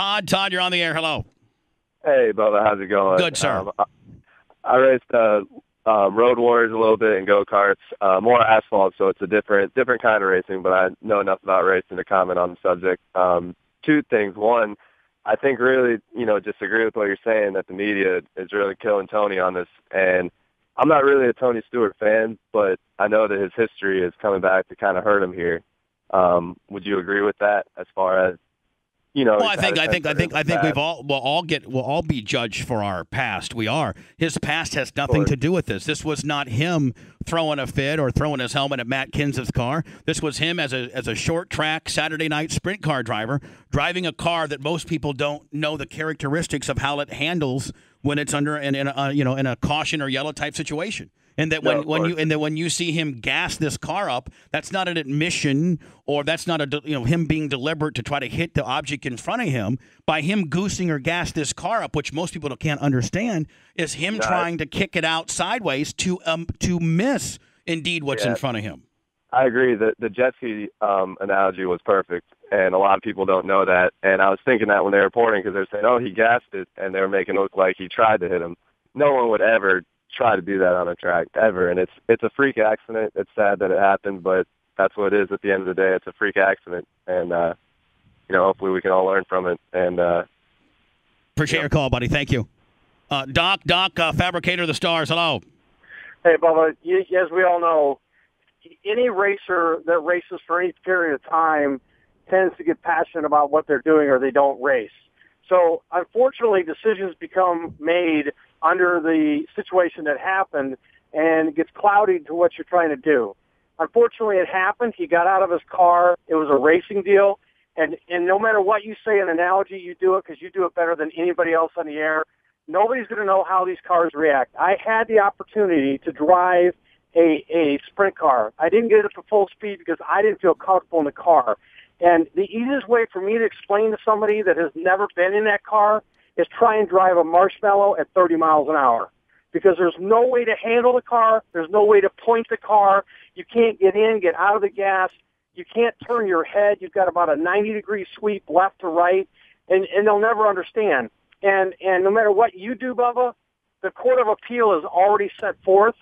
Todd. Todd, you're on the air. Hello. Hey, Bubba, how's it going? Good, sir. I raced road warriors a little bit in go-karts, more asphalt, so it's a different kind of racing, but I know enough about racing to comment on the subject. Two things. One, I think really, just agree with what you're saying, that the media is really killing Tony on this. And I'm not really a Tony Stewart fan, but I know that his history is coming back to kind of hurt him here. Would you agree with that as far as, Well, I think we'll all be judged for our past. We are. His past has nothing to do with this. This was not him throwing a fit or throwing his helmet at Matt Kenseth's car. This was him as a short track Saturday night sprint car driver driving a car that most people don't know the characteristics of how it handles when it's under in a caution or yellow type situation. And that when you see him gas this car up, that's not an admission, or that's not him being deliberate to try to hit the object in front of him. By him goosing or gas this car up, which most people can't understand, is him trying to kick it out sideways to miss indeed what's in front of him. I agree that the jet ski analogy was perfect, and a lot of people don't know that. And I was thinking that when they were reporting, because they're saying, "Oh, he gassed it," and they were making it look like he tried to hit him. No one would ever try to do that on a track ever, and it's a freak accident. It's sad that it happened, but that's what it is at the end of the day. It's a freak accident, and hopefully we can all learn from it. And appreciate your call, buddy. Thank you. Doc, fabricator of the stars. Hello. Hey, Bubba. As we all know, any racer that races for any period of time tends to get passionate about what they're doing, or they don't race. So unfortunately, decisions become made under the situation that happened, and it gets cloudy to what you're trying to do. Unfortunately, it happened. He got out of his car. It was a racing deal. And no matter what you say, an analogy, you do it because you do it better than anybody else on the air. Nobody's going to know how these cars react. I had the opportunity to drive a sprint car. I didn't get it to full speed because I didn't feel comfortable in the car. And the easiest way for me to explain to somebody that has never been in that car is try and drive a marshmallow at 30 miles an hour, because there's no way to handle the car. There's no way to point the car. You can't get out of the gas. You can't turn your head. You've got about a 90-degree sweep left to right, and they'll never understand. And no matter what you do, Bubba, the Court of Appeal is already set forth,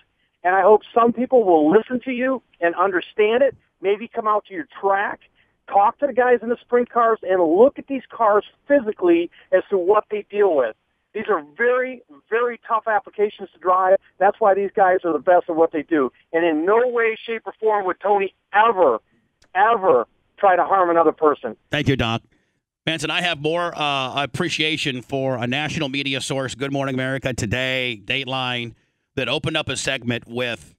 and I hope some people will listen to you and understand it, maybe come out to your track, talk to the guys in the sprint cars, and look at these cars physically as to what they deal with. These are very, very tough applications to drive. That's why these guys are the best at what they do. And in no way, shape, or form would Tony ever try to harm another person. Thank you, Doc. Manson, I have more appreciation for a national media source, Good Morning America, Today, Dateline, that opened up a segment with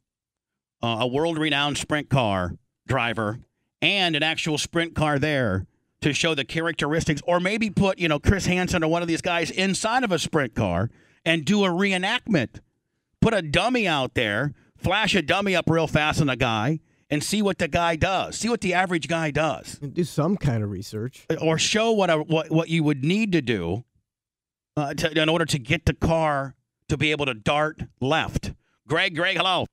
a world-renowned sprint car driver and an actual sprint car there to show the characteristics, or maybe put, Chris Hansen or one of these guys inside of a sprint car and do a reenactment. Put a dummy out there, flash a dummy up real fast on a guy, and see what the guy does. See what the average guy does. Do some kind of research. Or show what you would need to do in order to get the car to be able to dart left. Greg, hello.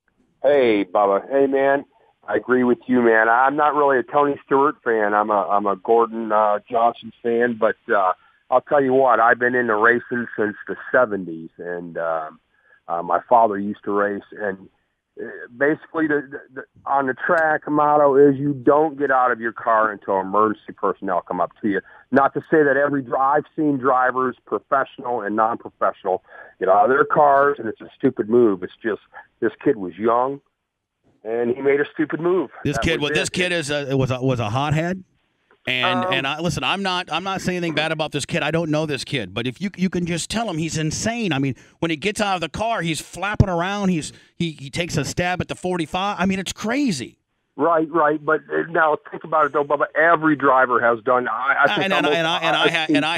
Hey, Bubba. Hey, man. I agree with you, man. I'm not really a Tony Stewart fan. I'm a Gordon Johnson fan, but I'll tell you what, I've been into racing since the 70s, and my father used to race, and basically on the track, motto is you don't get out of your car until emergency personnel come up to you. Not to say that I've seen drivers, professional and non-professional, get out of their cars, and it's a stupid move. It's just this kid was young, and he made a stupid move. This kid was a hothead, and listen, I'm not saying anything bad about this kid. I don't know this kid, but if you can just tell him he's insane. I mean, when he gets out of the car, he's flapping around. He takes a stab at the 45. I mean, it's crazy. Right. But now think about it though, Bubba. Every driver has done. I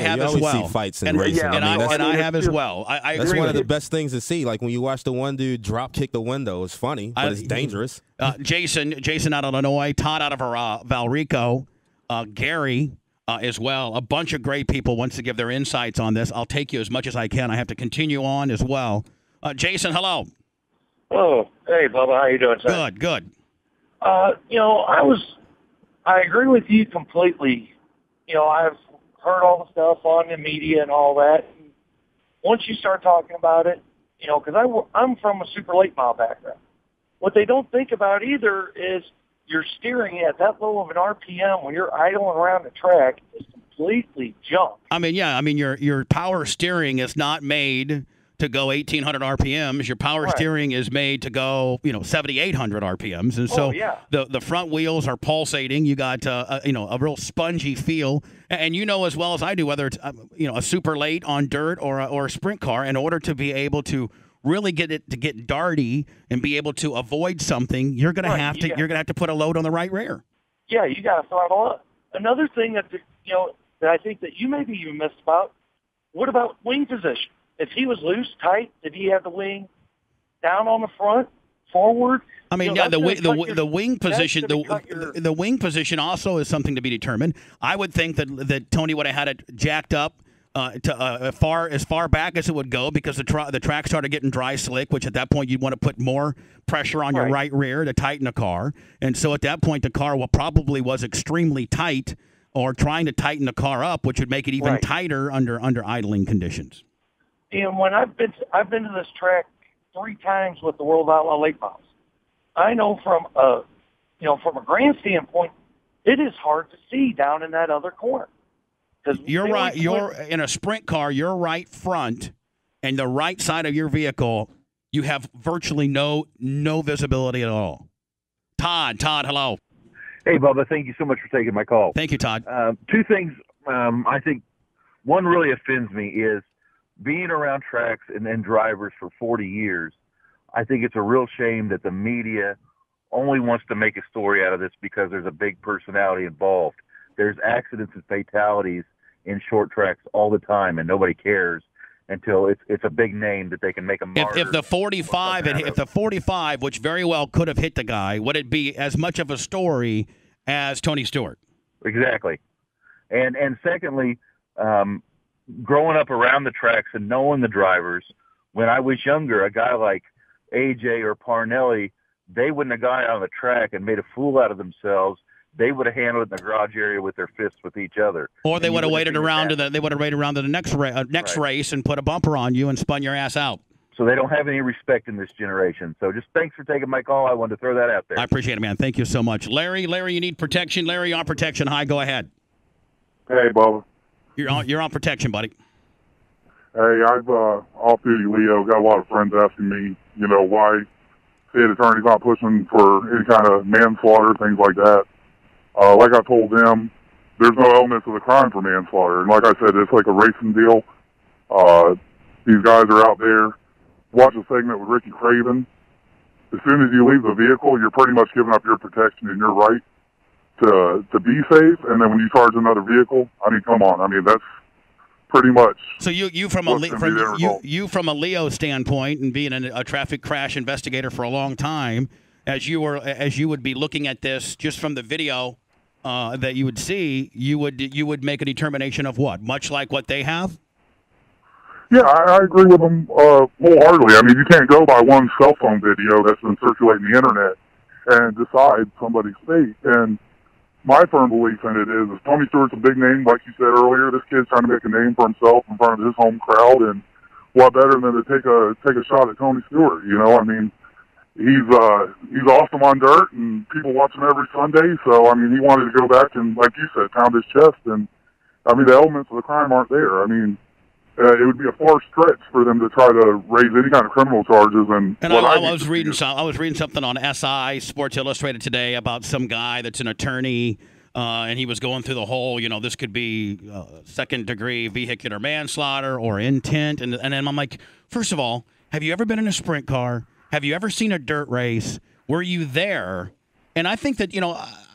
have as well. See fights in racing. I have as well. I agree. That's one of the best things to see. Like when you watch the one dude drop kick the window, it's funny, but it's dangerous. Jason out of Illinois, Todd out of Valrico, Gary as well. A bunch of great people wants to give their insights on this. I'll take you as much as I can. I have to continue on as well. Jason, hello. Oh, hey, Bubba. How you doing, sir? Good. I agree with you completely. I've heard all the stuff on the media and all that. And once you start talking about it, you know, because I'm from a super late model background. What they don't think about either is you're steering at that low of an RPM when you're idling around the track is completely junk. I mean, yeah, I mean your power steering is not made to go 1,800 RPMs. Your power steering is made to go, 7,800 RPMs, and so the front wheels are pulsating. You got a real spongy feel, and you know as well as I do whether it's a super late on dirt or a sprint car. In order to be able to really get it to get darty and be able to avoid something, you're gonna have to put a load on the right rear. Yeah, you got to throttle up. Another thing that that I think that you maybe you missed about. What about wing position? If he was loose, tight, did he have the wing down on the front, forward? I mean, the wing position, the wing position also is something to be determined. I would think that Tony would have had it jacked up to as far back as it would go, because the track started getting dry slick, which at that point you'd want to put more pressure on your right rear to tighten the car, and so at that point the car probably was extremely tight, or trying to tighten the car up, which would make it even tighter under idling conditions. And when I've been to this track 3 times with the World Outlaw Late Models, I know from a grand standpoint, it is hard to see down in that other corner. You're right. You're in a sprint car. Your right front and the right side of your vehicle, you have virtually no visibility at all. Todd, hello. Hey, Bubba. Thank you so much for taking my call. Thank you, Todd. 2 things. I think one really offends me is being around tracks and drivers for 40 years. I think it's a real shame that the media only wants to make a story out of this because there's a big personality involved. There's accidents and fatalities in short tracks all the time, and nobody cares until it's a big name that they can make a martyr. If the 45, which very well could have hit the guy, would it be as much of a story as Tony Stewart? Exactly. And secondly, growing up around the tracks and knowing the drivers, when I was younger, a guy like AJ or Parnelli, they wouldn't have gone out on the track and made a fool out of themselves. They would have handled it in the garage area with their fists with each other. Or they would have waited around to the next race and put a bumper on you and spun your ass out. So they don't have any respect in this generation. So just thanks for taking my call. I wanted to throw that out there. I appreciate it, man. Thank you so much. Larry, you need protection. Larry, on protection. Hi, go ahead. Hey, Bubba. You're on protection, buddy. Hey, I've off-duty Leo. Got a lot of friends asking me, why state attorney's not pushing for any kind of manslaughter, things like that. Like I told them, there's no elements of the crime for manslaughter. And like I said, it's like a racing deal. These guys are out there. Watch a segment with Ricky Craven. As soon as you leave the vehicle, you're pretty much giving up your protection and your right to be safe. And then when you charge another vehicle, I mean, come on. I mean, that's pretty much. So you from a Leo standpoint, and being a traffic crash investigator for a long time, as you would be looking at this just from the video that you would see, you would make a determination of what, much like what they have. Yeah, I agree with them wholeheartedly. I mean, you can't go by one cell phone video that's been circulating the internet and decide somebody's fate. And my firm belief in it is Tony Stewart's a big name, like you said earlier. This kid's trying to make a name for himself in front of his home crowd, and what better than to take a shot at Tony Stewart? I mean, he's awesome on dirt, and people watch him every Sunday. So I mean, he wanted to go back and, like you said, pound his chest. And I mean, the elements of the crime aren't there. I mean, it would be a far stretch for them to try to raise any kind of criminal charges. And I was reading something on SI Sports Illustrated today about some guy that's an attorney, and he was going through the whole, this could be second-degree vehicular manslaughter or intent, and then I'm like, first of all, have you ever been in a sprint car? Have you ever seen a dirt race? Were you there? And I think that,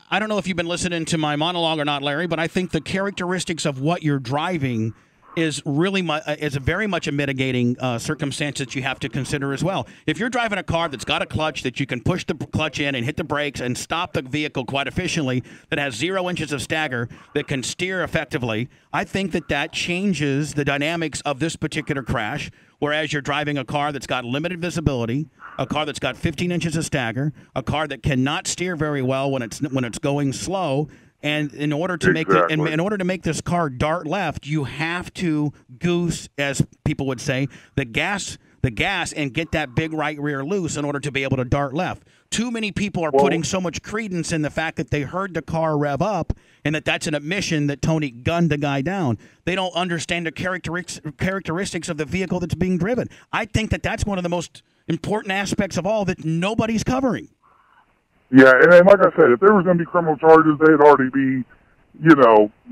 I don't know if you've been listening to my monologue or not, Larry, but I think the characteristics of what you're driving is very much a mitigating circumstance that you have to consider as well. If you're driving a car that's got a clutch that you can push the clutch in and hit the brakes and stop the vehicle quite efficiently, that has 0 inches of stagger, that can steer effectively, I think that changes the dynamics of this particular crash. Whereas you're driving a car that's got limited visibility, a car that's got 15 inches of stagger, a car that cannot steer very well when it's going slow, And in order to make in order to make this car dart left, you have to goose, as people would say, the gas and get that big right rear loose in order to be able to dart left. Too many people are putting so much credence in the fact that they heard the car rev up and that's an admission that Tony gunned the guy down. They don't understand the characteristics of the vehicle that's being driven. I think that's one of the most important aspects of all that nobody's covering. Yeah, and like I said, if there was going to be criminal charges, they'd already be,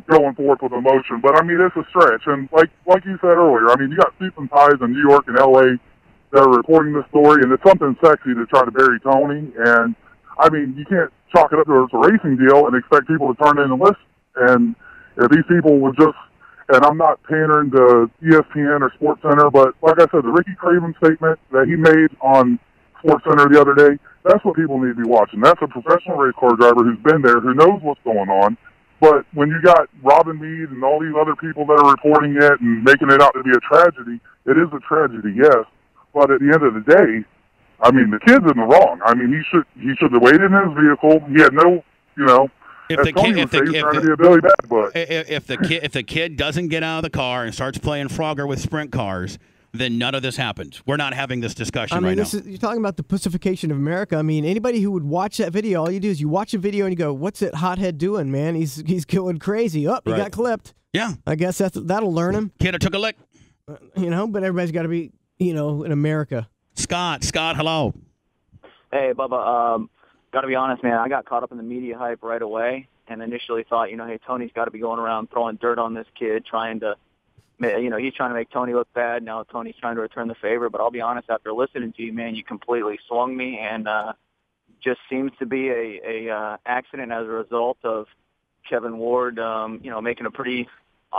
going forth with a motion. But, I mean, it's a stretch. And like you said earlier, I mean, you got suits and ties in New York and L.A. that are reporting this story, and it's something sexy to try to bury Tony. And, I mean, you can't chalk it up to a racing deal and expect people to turn in a list. And if these people would just, and I'm not pandering to ESPN or SportsCenter, but like I said, the Ricky Craven statement that he made on SportsCenter the other day, that's what people need to be watching. That's a professional race car driver who's been there, who knows what's going on. But when you got Robin Meade and all these other people that are reporting it and making it out to be a tragedy, it is a tragedy, yes. But at the end of the day, I mean, the kid's in the wrong. I mean, he should have waited in his vehicle. He had no, if the kid doesn't get out of the car and starts playing Frogger with sprint cars, then none of this happens. We're not having this discussion right now. You're talking about the pussification of America. I mean, anybody who would watch that video, all you do is you watch a video and you go, "What's that hothead doing, man? He's going crazy. He got clipped." Yeah, I guess that'll learn him. Kid took a lick. But everybody's got to be, in America. Scott, hello. Hey, Bubba. Got to be honest, man. I got caught up in the media hype right away, and initially thought, hey, Tony's got to be going around throwing dirt on this kid, trying to. He's trying to make Tony look bad. Now Tony's trying to return the favor. But I'll be honest, after listening to you, man, you completely swung me, and just seems to be a accident as a result of Kevin Ward, making a pretty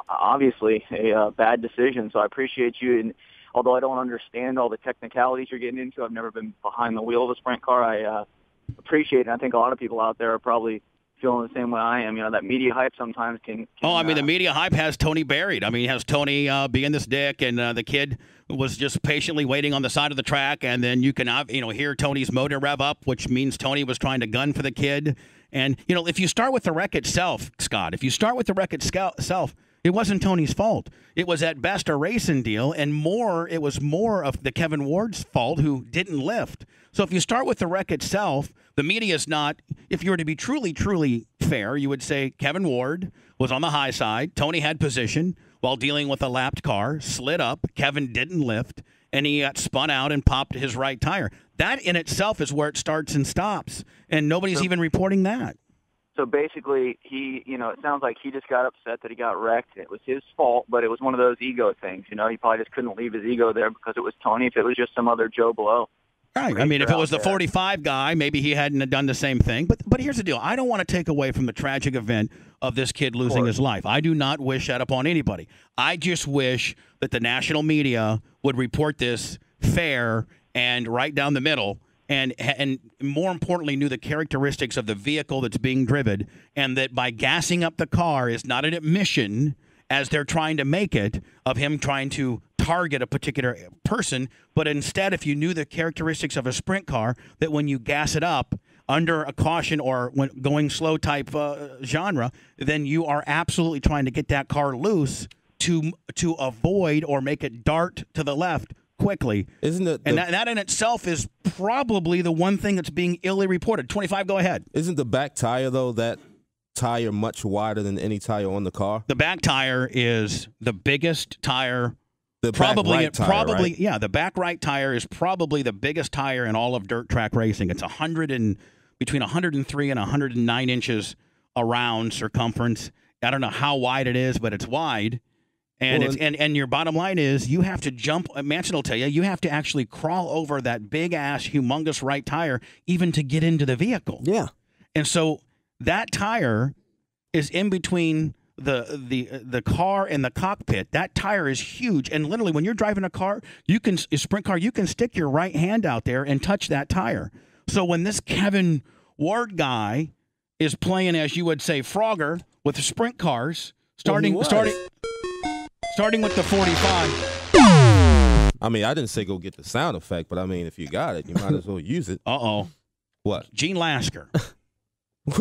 obviously a bad decision. So I appreciate you. And although I don't understand all the technicalities you're getting into, I've never been behind the wheel of a sprint car. I appreciate it. And I think a lot of people out there are probably feeling the same way I am. That media hype sometimes can the media hype has Tony buried. I mean, he has Tony being this dick, and the kid was just patiently waiting on the side of the track, and then you can hear Tony's motor rev up, which means Tony was trying to gun for the kid. And if you start with the wreck itself, Scott, it wasn't Tony's fault. It was at best a racing deal, and it was more of the Kevin Ward's fault, who didn't lift. So if you start with the wreck itself, the media is not, if you were to be truly, truly fair, you would say Kevin Ward was on the high side. Tony had position while dealing with a lapped car, slid up. Kevin didn't lift, and he got spun out and popped his right tire. That in itself is where it starts and stops, and nobody's even reporting that. So basically, it sounds like he just got upset that he got wrecked. It was his fault, but it was one of those ego things. He probably just couldn't leave his ego there because it was Tony. If it was just some other Joe Blow. Right. I mean, if it was the 45 guy, maybe he hadn't done the same thing. But here's the deal. I don't want to take away from the tragic event of this kid losing his life. I do not wish that upon anybody. I just wish that the national media would report this fair and right down the middle, and more importantly, knew the characteristics of the vehicle that's being driven, and that by gassing up the car is not an admission, as they're trying to make it, of him trying to target a particular person, but instead, if you knew the characteristics of a sprint car, that when you gas it up under a caution or when going slow type genre, then you are absolutely trying to get that car loose to avoid or make it dart to the left quickly. Isn't it? And that in itself is probably the one thing that's being illy reported. 25, go ahead. Isn't the back tire, though, that tire much wider than any tire on the car? The back tire is the biggest tire. The back tire, right? Yeah, the back right tire is probably the biggest tire in all of dirt track racing. It's between 103 and 109 inches around circumference. I don't know how wide it is, but it's wide. And and your bottom line is you have to jump. Manson will tell you have to actually crawl over that big ass, humongous right tire even to get into the vehicle. Yeah, and so that tire is in between the car and the cockpit. That tire is huge, and literally when you're driving a sprint car, you can stick your right hand out there and touch that tire. So when this Kevin Ward guy is playing, as you would say, Frogger with the sprint cars, starting with the 45. I mean, I didn't say go get the sound effect, but I mean, if you got it, you might as well use it. Uh-oh. What? Gene Lasker.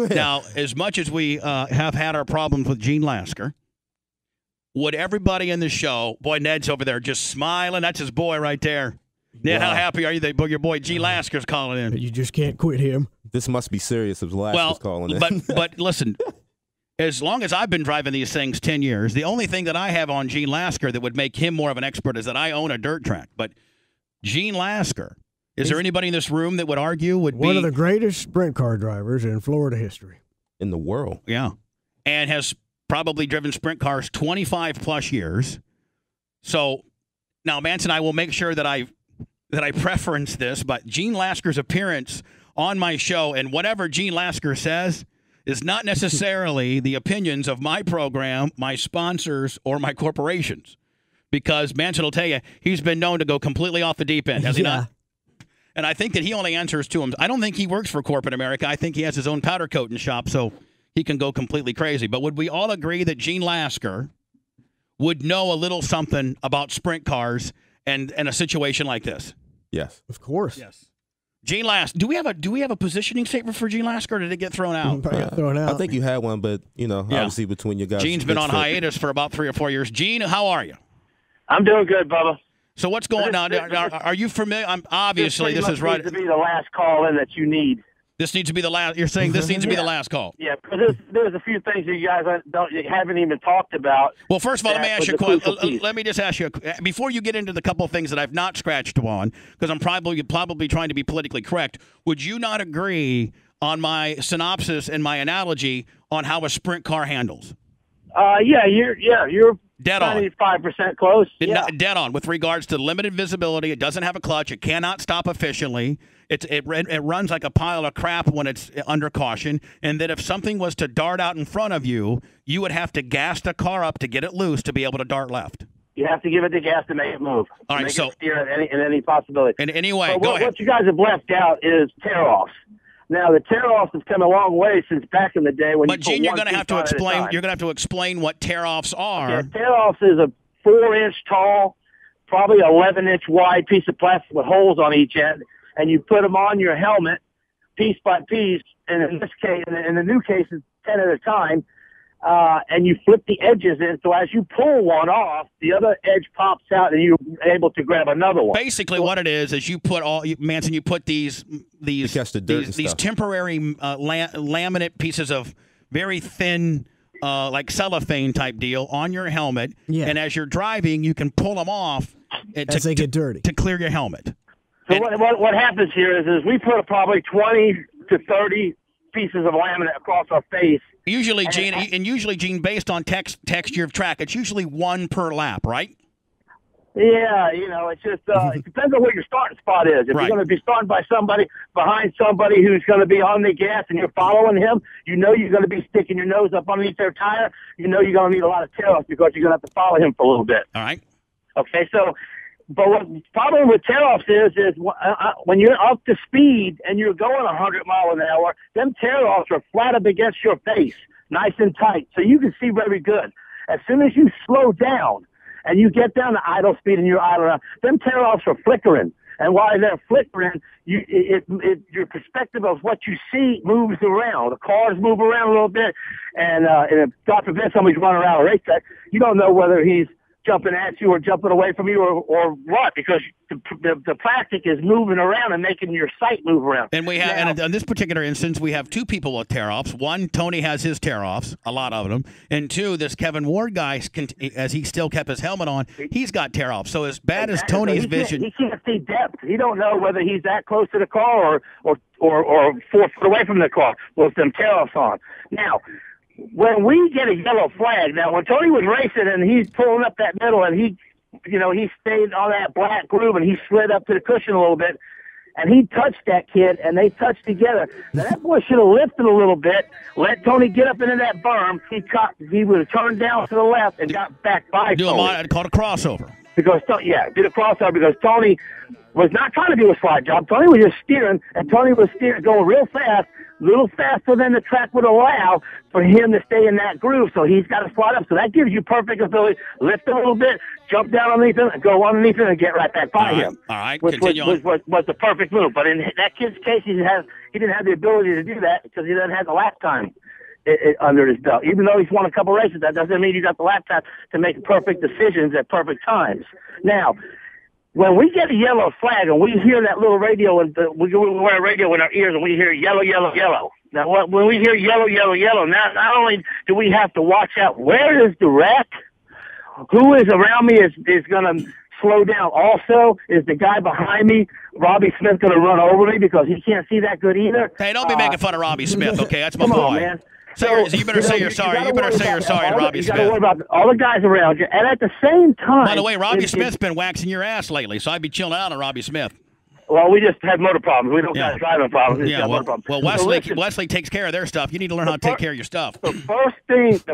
Now, as much as we have had our problems with Gene Lasker, would everybody in the show, boy, Ned's over there just smiling. That's his boy right there. Ned, how happy are you that your boy Gene Lasker's calling in? You just can't quit him. This must be serious if Lasker's calling in. But listen, as long as I've been driving these things 10 years, the only thing that I have on Gene Lasker that would make him more of an expert is that I own a dirt track. But Gene Lasker, is there anybody in this room that would argue would be one of the greatest sprint car drivers in Florida history? In the world. Yeah. And has probably driven sprint cars 25 plus years. So now, Manson, I will make sure that I preference this, but Gene Lasker's appearance on my show and whatever Gene Lasker says is not necessarily the opinions of my program, my sponsors, or my corporations. Because Manson will tell you, he's been known to go completely off the deep end, has he not? And I think that he only answers to him. I don't think he works for corporate America. I think he has his own powder coating shop, so he can go completely crazy. But would we all agree that Gene Lasker would know a little something about sprint cars and a situation like this? Yes. Of course. Yes. Gene Lasker. Do we have a positioning statement for Gene Lasker, or did it get thrown out? Thrown out. I think you had one, but, obviously between you guys. Gene's been on hiatus for about 3 or 4 years. Gene, how are you? I'm doing good, Bubba. So what's going on? Are you familiar? Obviously, this is right. This needs to be the last call in that you need. This needs to be the last. You're saying this needs to be the last call. Yeah, because there's a few things that you guys haven't even talked about. Well, first of all, let me ask you a question. Let me just ask you before you get into the couple of things that I've not scratched on, because I'm probably trying to be politically correct. Would you not agree on my synopsis and my analogy on how a sprint car handles? You're dead on. 95% close. Dead on with regards to limited visibility. It doesn't have a clutch. It cannot stop efficiently. It runs like a pile of crap when it's under caution. And that if something was to dart out in front of you, you would have to gas the car up to get it loose to be able to dart left. You have to give it the gas to make it move. All right, so steer in any possibility. And anyway, go ahead. What you guys have left out is tear-offs. Now, the tear-offs have come a long way since back in the day. But Gene, you're going to have to explain. You're going to have to explain what tear-offs are. Okay, tear-offs is a 4-inch tall, probably 11-inch wide piece of plastic with holes on each end, and you put them on your helmet piece by piece. And in this case, in the new case, it's 10 at a time. And you flip the edges in, so as you pull one off, the other edge pops out, and you're able to grab another one. Basically, what it is you put Manson, you put these temporary laminate pieces of very thin, like cellophane type deal on your helmet, and as you're driving, you can pull them off as they get dirty to clear your helmet. So what happens here is we put probably 20 to 30 pieces of laminate across our face. Usually, Gene, based on texture of track, it's usually one per lap, right? Yeah, it's just it depends on where your starting spot is. If you're going to be starting behind somebody who's going to be on the gas and you're following him, you're going to be sticking your nose up underneath their tire. You're going to need a lot of tear-offs because you're going to have to follow him for a little bit. All right. Okay, so. But what the problem with tear-offs is when you're up to speed and you're going 100 miles an hour, them tear-offs are flat up against your face, nice and tight, so you can see very good. As soon as you slow down and you get down to idle speed and you're idle around, them tear-offs are flickering. And while they're flickering, your perspective of what you see moves around. The cars move around a little bit, and if God forbid somebody's running around a racetrack, you don't know whether he's jumping at you or jumping away from you or what, because the plastic is moving around and making your sight move around. And we have, and in this particular instance, we have two people with tear-offs. One, Tony has his tear-offs, a lot of them. And two, this Kevin Ward guy, as he still kept his helmet on, he's got tear-offs. So as bad as Tony's vision. He can't see depth. He don't know whether he's that close to the car or 4 foot away from the car with them tear-offs on. Now, when we get a yellow flag, now when Tony was racing and he's pulling up that middle and he stayed on that black groove and he slid up to the cushion a little bit and he touched that kid and they touched together. Now that boy should have lifted a little bit, let Tony get up into that berm. He would have turned down to the left and got back by Tony. I'd call it a crossover. Did a crossover because Tony was not trying to do a slide job. Tony was just steering, and Tony was going real fast, little faster than the track would allow for him to stay in that groove. So he's got to slide up. So that gives you perfect ability. Lift a little bit, jump down underneath him, go underneath him, and get right back by him. All right, which was the perfect move. But in that kid's case, he didn't have the ability to do that because he doesn't have the lap time under his belt. Even though he's won a couple races, that doesn't mean he's got the lap time to make perfect decisions at perfect times. Now, when we get a yellow flag and we hear that little radio, and we wear a radio in our ears and we hear yellow, yellow, yellow. Now, when we hear yellow, yellow, yellow, now not only do we have to watch out where is the wreck, who is around me is going to slow down. Also, is the guy behind me, Robbie Smith, going to run over me because he can't see that good either? Hey, don't be making fun of Robbie Smith, okay? That's my come boy. On, man. You better say you're sorry. You better say you're sorry to Robbie Smith. You got to worry about all the guys around you. And at the same time... By the way, Robbie Smith's been waxing your ass lately, so I'd be chilling out on Robbie Smith. Well, we just had motor problems. We don't got driving problems. Well, Wesley takes care of their stuff. You need to learn how to take care of your stuff. The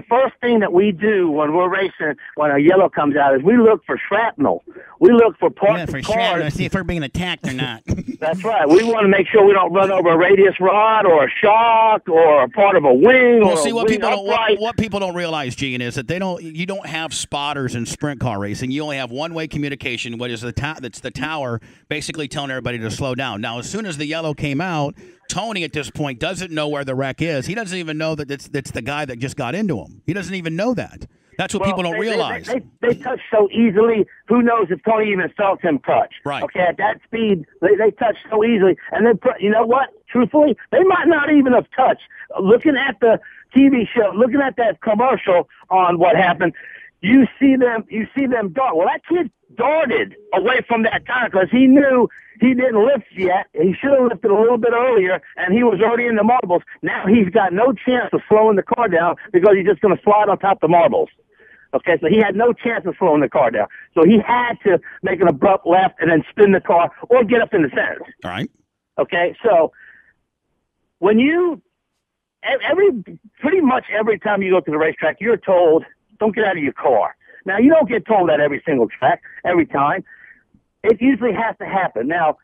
first thing that we do when we're racing, when a yellow comes out, is we look for shrapnel. We look for parts of cars to see if we're being attacked or not. That's right. We want to make sure we don't run over a radius rod or a shock or a part of a wing. Well, see, what people don't realize, Gene, is that you don't have spotters in sprint car racing. You only have one-way communication. What is that's the tower basically telling everybody to slow down. Now, as soon as the yellow came out, Tony at this point doesn't know where the wreck is. He doesn't even know that it's the guy that just got into him. He doesn't even know that. That's what people don't realize. They touch so easily. Who knows if Tony even felt him touch? Right. Okay, at that speed, they touch so easily. And then, you know what? Truthfully, they might not even have touched. Looking at the TV show, looking at that commercial on what happened, you see them dart. Well, that kid darted away from that tire because he knew he didn't lift yet. He should have lifted a little bit earlier, and he was already in the marbles. Now he's got no chance of slowing the car down because he's just going to slide on top of the marbles. Okay, so he had no chance of slowing the car down. So he had to make an abrupt left and then spin the car or get up in the center. All right. Okay, so when pretty much every time you go to the racetrack, you're told, don't get out of your car. Now, you don't get told that every single track, every time. It usually has to happen. Now,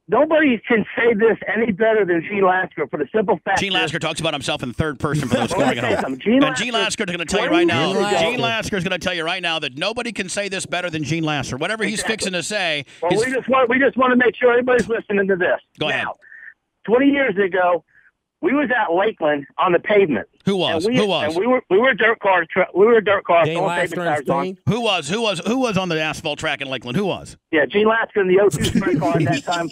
nobody can say this any better than Gene Lasker for the simple fact Gene Lasker talks about himself in third person for those scoring at home. Gene Lasker is going to tell you right now. Gene Lasker is going to tell you right now that nobody can say this better than Gene Lasker. Whatever he's fixing to say. Well, we just want to make sure everybody's listening to this. Go ahead. Now, 20 years ago, we was at Lakeland on the pavement. Who was? We were dirt cars. We were dirt cars. Gene Lasker and Who was on the asphalt track in Lakeland? Who was? Yeah, Gene Lasker in the 02 sprint car at that time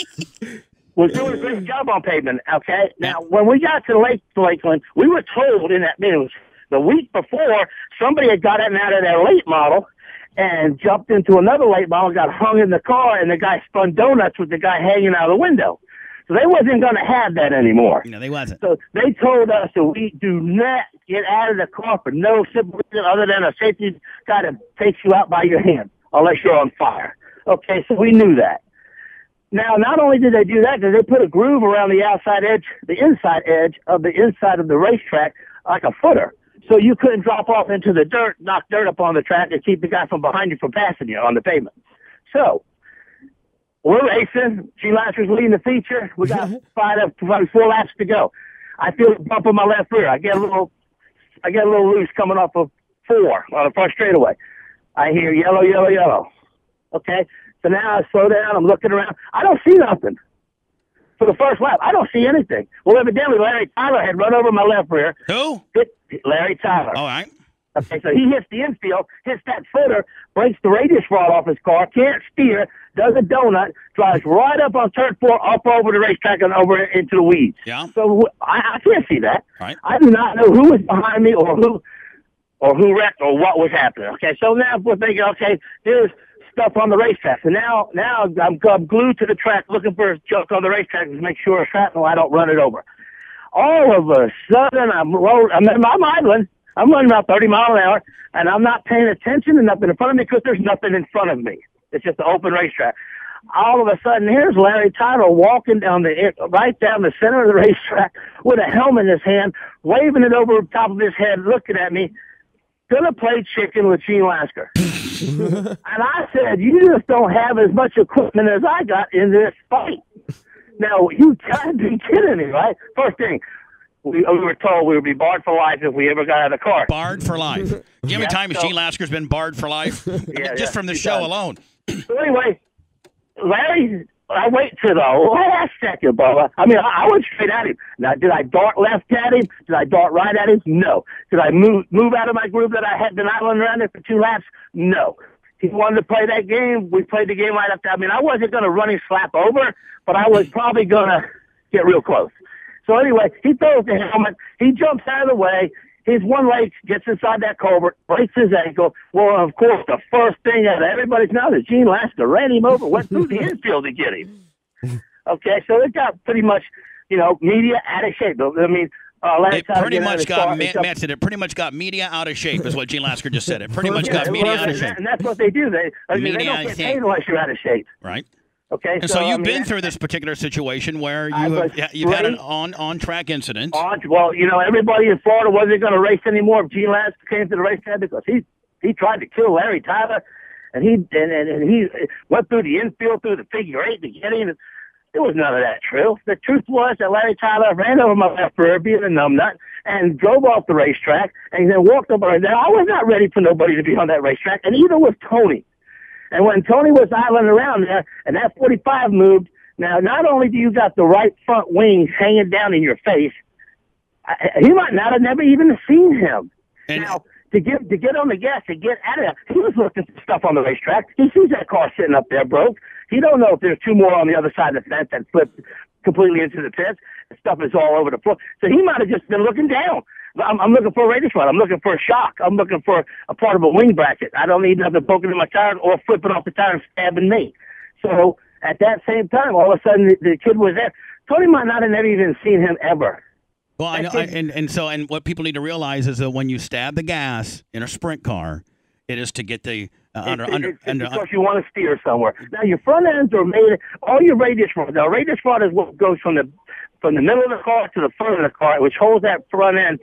was doing a great job on pavement. Okay, now when we got to Lakeland, we were told in that news the week before somebody had got out of their late model and jumped into another late model, got hung in the car, and the guy spun donuts with the guy hanging out of the window. So they wasn't going to have that anymore. No, they wasn't. So they told us that we do not get out of the car for no simple reason other than a safety guy that takes you out by your hand unless you're on fire. Okay, so we knew that. Now, not only did they do that, because they put a groove around the outside edge, the inside edge of the inside of the racetrack like a footer. So you couldn't drop off into the dirt, knock dirt up on the track, and keep the guy from behind you from passing you on the pavement. So we're racing. Gene Lasker's leading the feature. We got 4 laps to go. I feel a bump on my left rear. I get a little loose coming off of 4 on the front straightaway. I hear yellow, yellow, yellow. Okay, so now I slow down. I'm looking around. I don't see nothing for the first lap. I don't see anything. Well, evidently Larry Tyler had run over my left rear. Who? Larry Tyler. All right. Okay, so he hits the infield, hits that footer, breaks the radius rod off his car, can't steer, does a donut, drives right up on turn 4, up over the racetrack and over into the weeds. Yeah. So I can't see that. Right. I do not know who was behind me or who wrecked or what was happening. Okay, so now we're thinking, okay, there's stuff on the racetrack. So now I'm glued to the track looking for junk on the racetrack to make sure I don't run it over. All of a sudden, I'm idling. I'm running about 30 miles an hour, and I'm not paying attention to nothing in front of me because there's nothing in front of me. It's just an open racetrack. All of a sudden, here's Larry Tyler walking right down the center of the racetrack with a helmet in his hand, waving it over the top of his head, looking at me, gonna play chicken with Gene Lasker. And I said, you just don't have as much equipment as I got in this fight. Now, you gotta be kidding me, right? First thing, we were told we would be barred for life if we ever got out of the car. Barred for life. Do you know how many times Gene Lasker's been barred for life? Just from the show alone. So anyway, Larry, I wait to the last second, Bubba. I mean, I went straight at him. Now, did I dart left at him? Did I dart right at him? No. Did I move out of my groove that I had been idling around there for 2 laps? No. He wanted to play that game. We played the game right after. I mean, I wasn't going to run his slap over, but I was probably going to get real close. So anyway, he throws the helmet. He jumps out of the way. His one leg gets inside that culvert, breaks his ankle. Well, of course, the first thing out of everybody's mouth is Gene Lasker ran him over, went through the infield to get him. Okay, so it got pretty much, media out of shape. I mean, it pretty much got Matt said it pretty much got media out of shape is what Gene Lasker just said. It pretty much got media out of shape. And that's what they do. They don't get paid unless you're out of shape. Right. Okay. And so you've been through this particular situation where you've had an on-track incident. Well, everybody in Florida wasn't going to race anymore if Gene Lasker came to the racetrack because he tried to kill Larry Tyler, and he went through the infield through the figure 8 to get him. There was none of that true. The truth was that Larry Tyler ran over my left rear, being a numbnut, and drove off the racetrack, and then walked over. Now, I was not ready for nobody to be on that racetrack, and either was Tony. And when Tony was idling around there, and that 45 moved, now, not only do you got the right front wing hanging down in your face, he might not have never even seen him. Now, to get on the gas, to get out of there, he was looking for stuff on the racetrack. He sees that car sitting up there broke. He don't know if there's 2 more on the other side of the fence that flipped completely into the pits. The stuff is all over the floor. So he might have just been looking down. I'm looking for a radius rod. I'm looking for a shock. I'm looking for a part of a wing bracket. I don't need nothing poking in my tire or flipping off the tire and stabbing me. So at that same time, all of a sudden the kid was there. Tony might not have never even seen him ever. Well, I know, and what people need to realize is that when you stab the gas in a sprint car, it is to get the because you want to steer somewhere. Now your front ends are made. All your radius rod. Now radius rod is what goes from the middle of the car to the front of the car, which holds that front end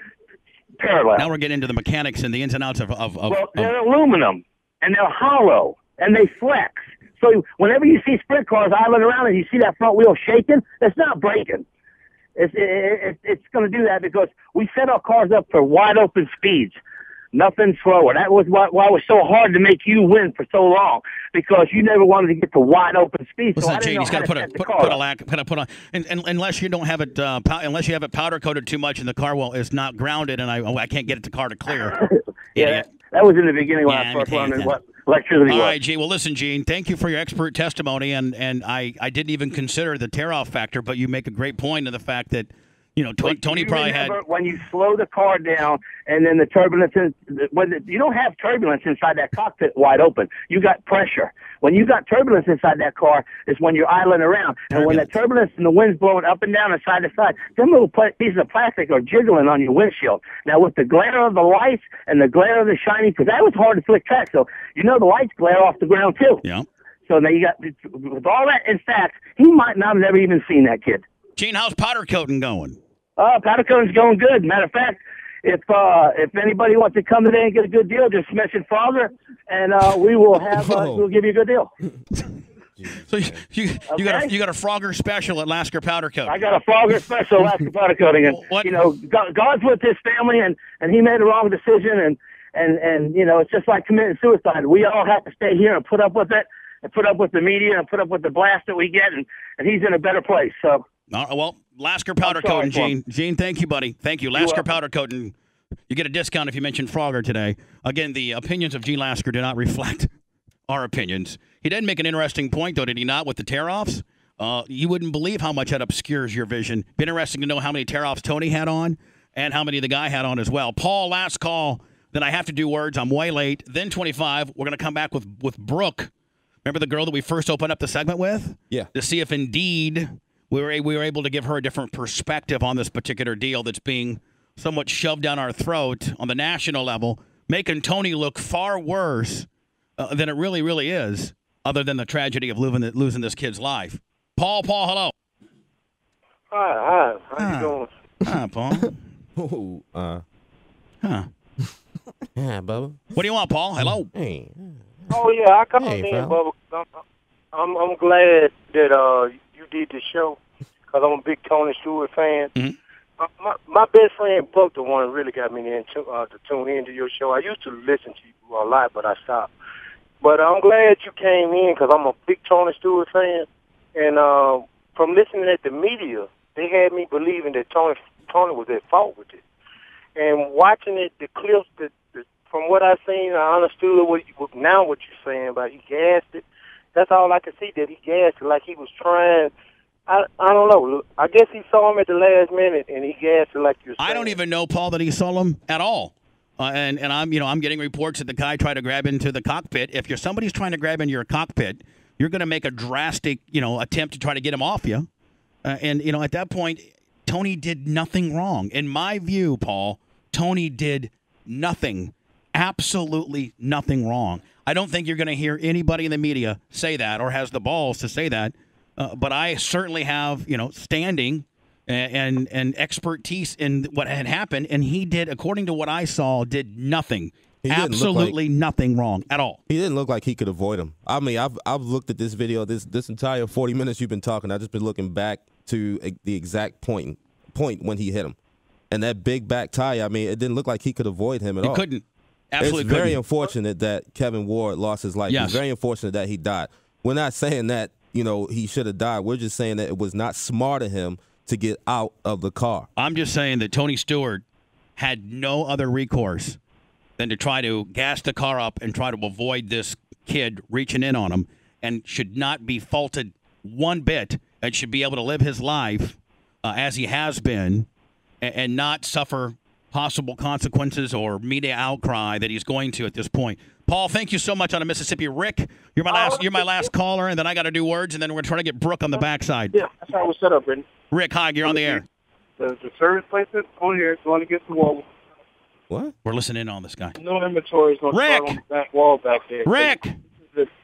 parallel. Now we're getting into the mechanics and the ins and outs of well, they're aluminum and they're hollow and they flex. So whenever you see sprint cars idling around and you see that front wheel shaking, it's not breaking. It's going to do that because we set our cars up for wide open speeds. Nothing slower. That was why it was so hard to make you win for so long, because you never wanted to get to wide open speed. Listen, Gene, he's got to put on, and unless you don't have it, unless you have it powder coated too much, and the car is not grounded, and I can't get it to car to clear. Yeah, that was in the beginning when I first learned what electricity was. All right, Gene. Well, listen, Gene, thank you for your expert testimony, and I didn't even consider the tear-off factor, but you make a great point of the fact that. Tony probably had. When you slow the car down, and then the turbulence, you don't have turbulence inside that cockpit wide open. You got pressure. When you got turbulence inside that car, is when you're idling around, and when the turbulence and the wind's blowing up and down and side to side, them little pieces of plastic are jiggling on your windshield. Now, with the glare of the lights and the glare of the shining, because that was hard to flick track, so the lights glare off the ground too. Yeah. So now you got with all that. In fact, he might not have never even seen that kid. Gene, how's powder coating going? Powder coating's going good. Matter of fact, if anybody wants to come today and get a good deal, just mention Frogger, and we will have we'll give you a good deal. So you got a Frogger special at Lasker Powder Coat. I got a Frogger special at Lasker Powder Coating, and God's with his family, and he made a wrong decision, and it's just like committing suicide. We all have to stay here and put up with it, and put up with the media, and put up with the blast that we get, and he's in a better place. So. Well, Lasker Powder Coating, Gene. Gene, thank you, buddy. Thank you. Lasker Powder Coating. You get a discount if you mention Frogger today. Again, the opinions of Gene Lasker do not reflect our opinions. He did make an interesting point, though, did he not, with the tear-offs? You wouldn't believe how much that obscures your vision. Be interesting to know how many tear-offs Tony had on and how many the guy had on as well. Paul, last call. Then I have to do words. I'm way late. Then 25. We're going to come back with Brooke. Remember the girl that we first opened up the segment with? Yeah. To see if indeed... We were able to give her a different perspective on this particular deal that's being somewhat shoved down our throat on the national level, making Tony look far worse than it really, really is, other than the tragedy of losing this kid's life. Paul, hello. Hi. How you doing? Hi, Paul. Yeah, Bubba. What do you want, Paul? Hello. Hey. Oh, yeah, I come in, Bubba. I'm glad that you did the show. because I'm a big Tony Stewart fan. Mm-hmm. My best friend Buck, the one that really got me to tune into your show. I used to listen to you a lot, but I stopped. But I'm glad you came in because I'm a big Tony Stewart fan. And from listening at the media, they had me believing that Tony was at fault with it. And watching it, the clips, from what I've seen, I understood what you're saying about he gassed it. That's all I could see, that he gassed it like he was trying. I don't know. I guess he saw him at the last minute, and he gassed it like you're saying. I don't even know, Paul, that he saw him at all. And I'm getting reports that the guy tried to grab into the cockpit. If somebody's trying to grab into your cockpit, you're going to make a drastic, attempt to try to get him off you. And at that point, Tony did nothing wrong. In my view, Paul, Tony did nothing, absolutely nothing wrong. I don't think you're going to hear anybody in the media say that or has the balls to say that. But I certainly have, standing and expertise in what had happened. And he did, according to what I saw, did nothing. Absolutely nothing wrong at all. He didn't look like he could avoid him. I mean, I've looked at this video, this entire 40 minutes you've been talking. I've just been looking back to the exact point when he hit him. And that big back tire, I mean, it didn't look like he could avoid him at all. He couldn't. Absolutely It's very unfortunate that Kevin Ward lost his life. Yes. It's very unfortunate that he died. We're not saying that, he should have died. We're just saying that it was not smart of him to get out of the car. I'm just saying that Tony Stewart had no other recourse than to try to gas the car up and try to avoid this kid reaching in on him, and should not be faulted one bit, and should be able to live his life as he has been and not suffer possible consequences or media outcry that he's going to at this point. Paul, thank you so much on a Mississippi. Rick, you're my last caller, and then I got to do words, and then we're trying to get Brooke on the backside. Yeah, that's how it was set up, Brittany. Rick, hi, you're on the air. The service placement on here is going against the wall. What? We're listening in on this guy. No inventory is going to start on the back wall back there. Rick!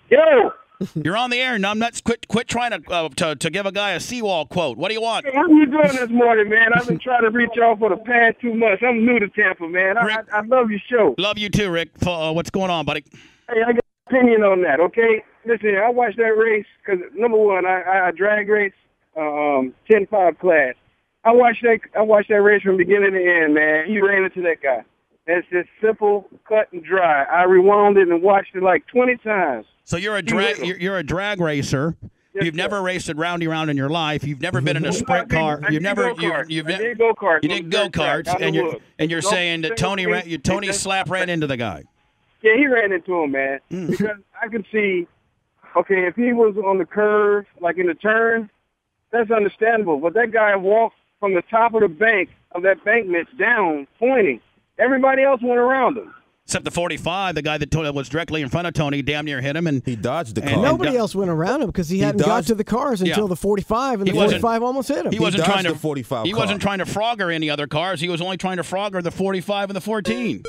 Yo! You're on the air. No, I'm not. Quit trying to give a guy a seawall quote. What do you want? Hey, how you doing this morning, man? I've been trying to reach y'all for the past 2 months. I'm new to Tampa, man. I love your show. Love you too, Rick. What's going on, buddy? Hey, I got an opinion on that, okay? Listen, I watched that race because, number one, I drag race 10-5 class. I watched that race from beginning to end, man. He ran into that guy. It's just simple, cut and dry. I rewound it and watched it like 20 times. So you're a drag racer. Yes, you've never raced a roundy round in your life. You've never been in a sprint car. You did go-karts, and you're saying that Tony Slap ran into the guy. Yeah, he ran into him, man. Because I could see, okay, if he was on the curve, like in the turn, that's understandable. But that guy walked from the top of the bank of that bankment down, pointing. Everybody else went around him. Except the 45, the guy that was directly in front of Tony, damn near hit him, and he dodged the car. Nobody else went around him because he hadn't got to the cars until the 45, and the 45 almost hit him. He wasn't trying to the 45. He wasn't trying to frogger any other cars. He was only trying to frogger the 45 and the 14.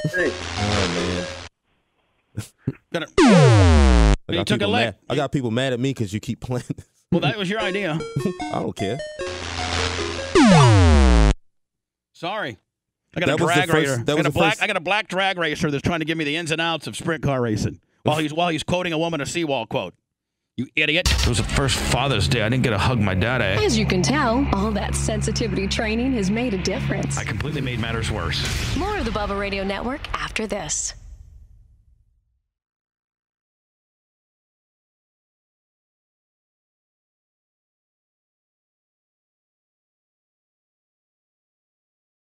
Hey. Oh man. I got people mad at me because you keep playing this. Well, that was your idea. I don't care. Sorry. I got a black drag racer that's trying to give me the ins and outs of sprint car racing while he's quoting a woman a seawall quote. You idiot. It was the first Father's Day. I didn't get to hug my dad. As you can tell, all that sensitivity training has made a difference. I completely made matters worse. More of the Bubba Radio Network after this.